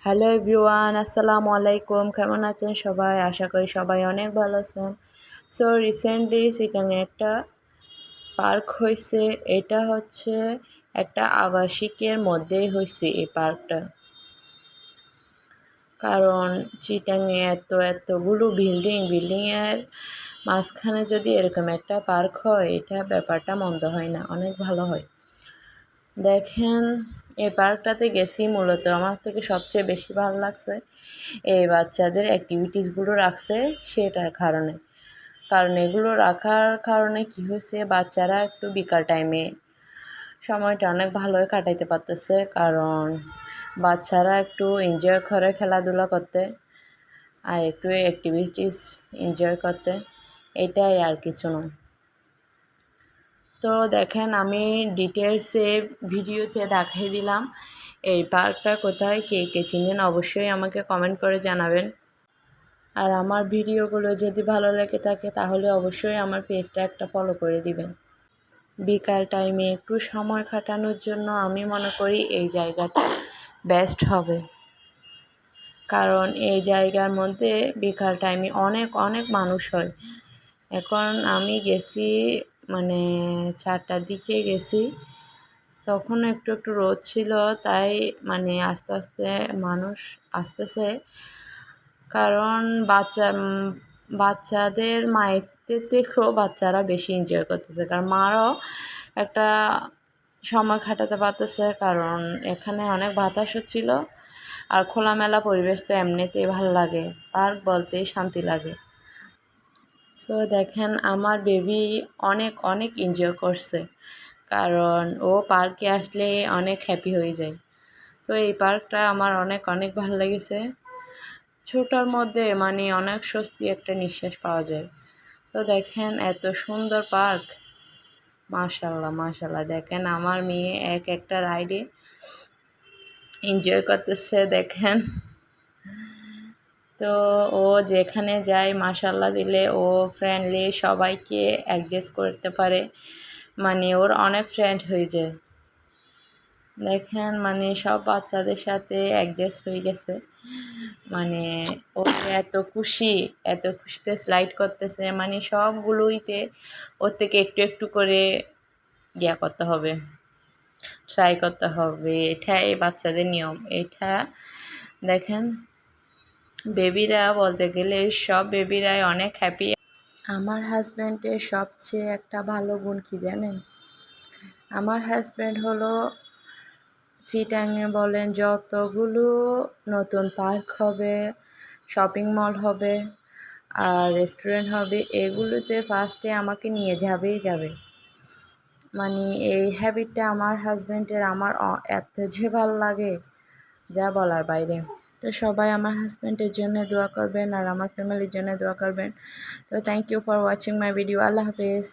Hello everyone, আসসালামু আলাইকুম। কেমন আছেন সবাই? আশা করি সবাই অনেক ভালো আছেন। সো রিসেন্টলি চিটাঙে একটা পার্ক হয়েছে। এটা হচ্ছে একটা আবাসিকের মধ্যেই হয়েছে এই পার্কটা। কারণ চিটাঙে এতগুলো বিল্ডিংয়ের মাঝখানে যদি এরকম একটা পার্ক হয়, এটা ব্যাপারটা মন্দ হয় না, অনেক ভালো হয়। দেখেন, এই পার্কটাতে গেছি মূলত আমার থেকে সবচেয়ে বেশি ভালো লাগছে এই বাচ্চাদের অ্যাক্টিভিটিসগুলো রাখছে সেটার কারণ এগুলো রাখার কারণে কি হয়েছে, বাচ্চারা একটু বিকাল টাইমে সময়টা অনেক ভালোই কাটাইতে পারতেছে। কারণ বাচ্চারা একটু এনজয় করে খেলাধুলা করতে আর একটু অ্যাক্টিভিটিস এনজয় করতে, এটাই আর কিছু নয়। তো দেখেন, আমি ডিটেলসে ভিডিওতে দেখিয়ে দিলাম এই পার্কটা কোথায়। কে কে চিনেন অবশ্যই আমাকে কমেন্ট করে জানাবেন। আর আমার ভিডিওগুলো যদি ভালো লেগে থাকে তাহলে অবশ্যই আমার পেজটা একটা ফলো করে দিবেন। বিকাল টাইমে একটু সময় কাটানোর জন্য আমি মনে করি এই জায়গাটা বেস্ট হবে। কারণ এই জায়গার মধ্যে বিকাল টাইমে অনেক মানুষ হয়। এখন আমি গেছি মানে 4টার দিকে গেছি, তখন একটু রোদ ছিল, তাই মানে আস্তে মানুষ আসতেছে। কারণ বাচ্চাদের মায়েদের থেকেও বাচ্চারা বেশি এনজয় করতেছে, কারণ মারাও একটা সময় কাটাতে পারতেছে। কারণ এখানে অনেক বাতাস হচ্ছিল আর খোলামেলা পরিবেশ তো এমনিতেই ভালো লাগে, পার্ক বলতেই শান্তি লাগে। সো দেখেন, আমার বেবি অনেক এনজয় করছে, কারণ ও পার্কে আসলে অনেক হ্যাপি হয়ে যায়। তো এই পার্কটা আমার অনেক ভালো লেগেছে। ছোটোর মধ্যে মানে অনেক স্বস্তি একটা নিঃশ্বাস পাওয়া যায়। তো দেখেন, এত সুন্দর পার্ক, মাশাল্লাহ। দেখেন, আমার মেয়ে একটা রাইডে এনজয় করতেছে দেখেন। তো ও যেখানে যায় মাশাল্লাহ দিলে ও ফ্রেন্ডলি, সবাইকে অ্যাডজাস্ট করতে পারে, মানে ওর অনেক ফ্রেন্ড হয়ে যায়। দেখেন, মানে সব বাচ্চাদের সাথে অ্যাডজাস্ট হয়ে গেছে। মানে ও এত খুশিতে স্লাইড করতেছে, মানে সবগুলোইতে ওর থেকে একটু করে করতে হবে, ট্রাই করতে হবে। এটাই বাচ্চাদের নিয়ম। এটা দেখেন, বেবিরা বলতে গেলে সব বেবিরাই অনেক হ্যাপি। আমার হাজব্যান্ডের সবচেয়ে একটা ভালো গুণ কি জানেন? আমার হাজব্যান্ড হলো চিটাঙে বলেন যতগুলো নতুন পার্ক হবে, শপিং মল হবে আর রেস্টুরেন্ট হবে, এগুলোতে ফার্স্টে আমাকে নিয়ে যাবে। মানে এই হ্যাবিটটা আমার হাজব্যান্ডের আমার এত যে ভালো লাগে, যা বলার বাইরে। তো সবাই আমার হাজব্যান্ডের জন্য দোয়া করবেন আর আমার ফ্যামিলির জন্য দোয়া করবেন। তো thank you for watching my video. আল্লাহ হাফেজ।